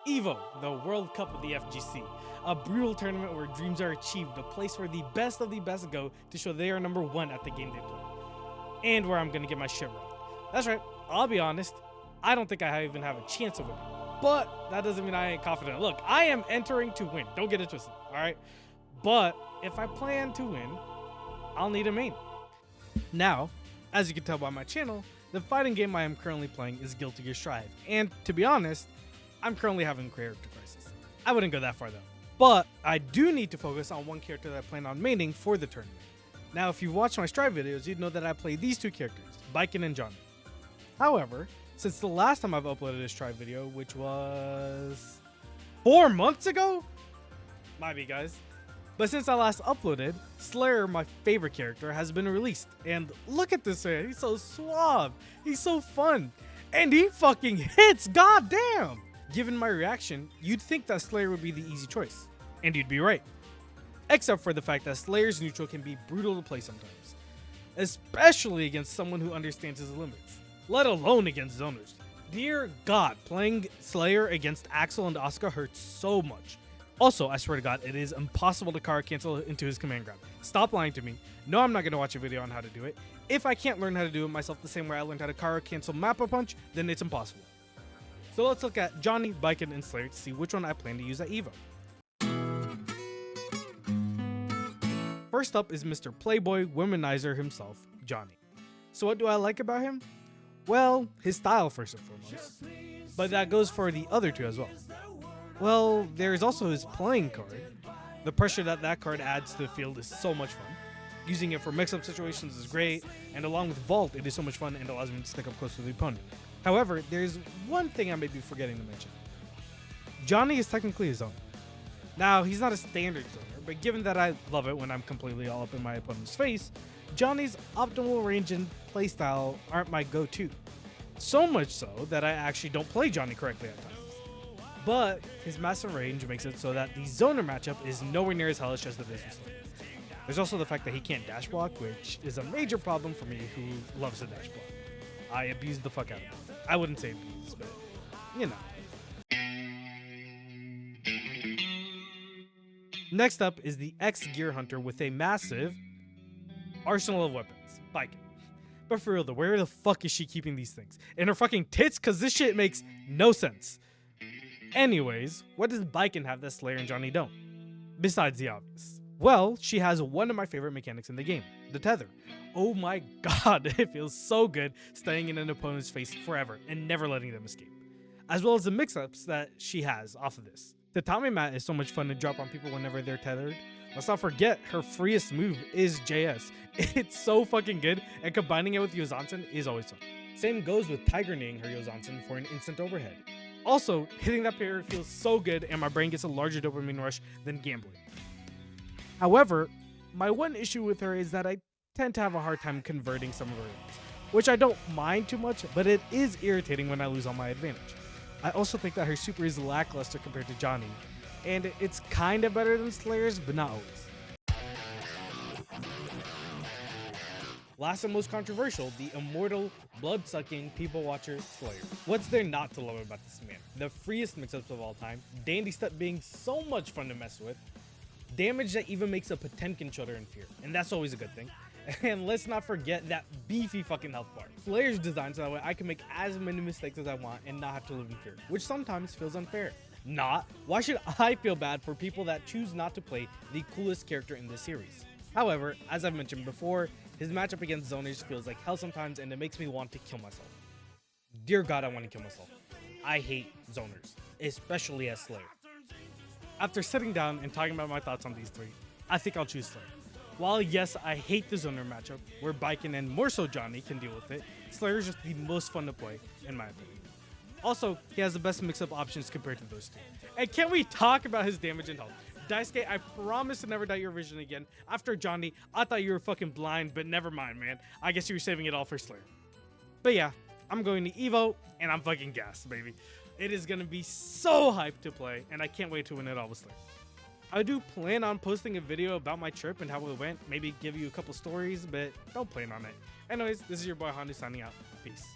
EVO, the World Cup of the FGC, a brutal tournament where dreams are achieved, a place where the best of the best go to show they are number one at the game they play, and where I'm gonna get my shit wrong. That's right, I'll be honest, I don't think I even have a chance of winning, but that doesn't mean I ain't confident. Look, I am entering to win, don't get it twisted, alright? But if I plan to win, I'll need a main. Now, as you can tell by my channel, the fighting game I am currently playing is Guilty Gear Strive, and to be honest, I'm currently having character crisis. I wouldn't go that far though. But I do need to focus on one character that I plan on maining for the tournament. Now, if you've watched my Strive videos, you'd know that I play these two characters, Baiken and Johnny. However, since the last time I've uploaded a Strive video, which was 4 months ago? Might be, guys. But since I last uploaded, Slayer, my favorite character, has been released. And look at this man, he's so suave, he's so fun, and he fucking hits, goddamn! Given my reaction, you'd think that Slayer would be the easy choice. And you'd be right. Except for the fact that Slayer's neutral can be brutal to play sometimes. Especially against someone who understands his limits. Let alone against zoners. Dear God, playing Slayer against Axel and Asuka hurts so much. Also, I swear to God, it is impossible to Kara cancel into his command grab. Stop lying to me. No, I'm not going to watch a video on how to do it. If I can't learn how to do it myself the same way I learned how to Kara cancel Mappa Punch, then it's impossible. So let's look at Johnny, Baiken, and Slayer to see which one I plan to use at EVO. First up is Mr. Playboy Womanizer himself, Johnny. So what do I like about him? Well, his style first and foremost, but that goes for the other two as well. Well, there's also his playing card. The pressure that that card adds to the field is so much fun. Using it for mix-up situations is great, and along with Vault, it is so much fun and allows me to stick up close to the opponent. However, there's one thing I may be forgetting to mention. Johnny is technically a zoner. Now, he's not a standard zoner, but given that I love it when I'm completely all up in my opponent's face, Johnny's optimal range and playstyle aren't my go-to. So much so that I actually don't play Johnny correctly at times. But his massive range makes it so that the zoner matchup is nowhere near as hellish as the business one. There's also the fact that he can't dash block, which is a major problem for me who loves to dash block. I abuse the fuck out of it. I wouldn't say abuse, but you know. Next up is the ex-Gear Hunter with a massive arsenal of weapons, Baiken. But for real though, where the fuck is she keeping these things? In her fucking tits? Cause this shit makes no sense. Anyways, what does Baiken have that Slayer and Johnny don't? Besides the obvious. Well, she has one of my favorite mechanics in the game, the tether. Oh my god, it feels so good staying in an opponent's face forever and never letting them escape. As well as the mix-ups that she has off of this. The Tommy Mat is so much fun to drop on people whenever they're tethered. Let's not forget, her freest move is JS. It's so fucking good, and combining it with Yozansen is always fun. Same goes with Tiger Kneeing her Yozansen for an instant overhead. Also, hitting that parry feels so good and my brain gets a larger dopamine rush than gambling. However, my one issue with her is that I tend to have a hard time converting some of her hits, which I don't mind too much, but it is irritating when I lose all my advantage. I also think that her super is lackluster compared to Johnny, and it's kinda better than Slayer's, but not always. Last and most controversial, the immortal, blood-sucking, people-watcher Slayer. What's there not to love about this man? The freest mix-ups of all time, Dandy Step being so much fun to mess with, damage that even makes a Potemkin shudder in fear, and that's always a good thing. And let's not forget that beefy fucking health bar. Slayer's designed so that way I can make as many mistakes as I want and not have to live in fear, which sometimes feels unfair. Not. Why should I feel bad for people that choose not to play the coolest character in this series? However, as I've mentioned before, his matchup against zoners feels like hell sometimes and it makes me want to kill myself. Dear God, I want to kill myself. I hate zoners, especially as Slayer. After sitting down and talking about my thoughts on these three, I think I'll choose Slayer. While yes, I hate the zoner matchup, where Baiken and more so Johnny can deal with it, Slayer is just the most fun to play, in my opinion. Also, he has the best mix-up options compared to those two. And can we talk about his damage and health? Daisuke, I promise to never doubt your vision again. After Johnny, I thought you were fucking blind, but never mind, man. I guess you were saving it all for Slayer. But yeah, I'm going to EVO, and I'm fucking gassed, baby. It is going to be so hyped to play, and I can't wait to win it all with Slayer. I do plan on posting a video about my trip and how it went, maybe give you a couple stories, but don't plan on it. Anyways, this is your boy Handu signing out. Peace.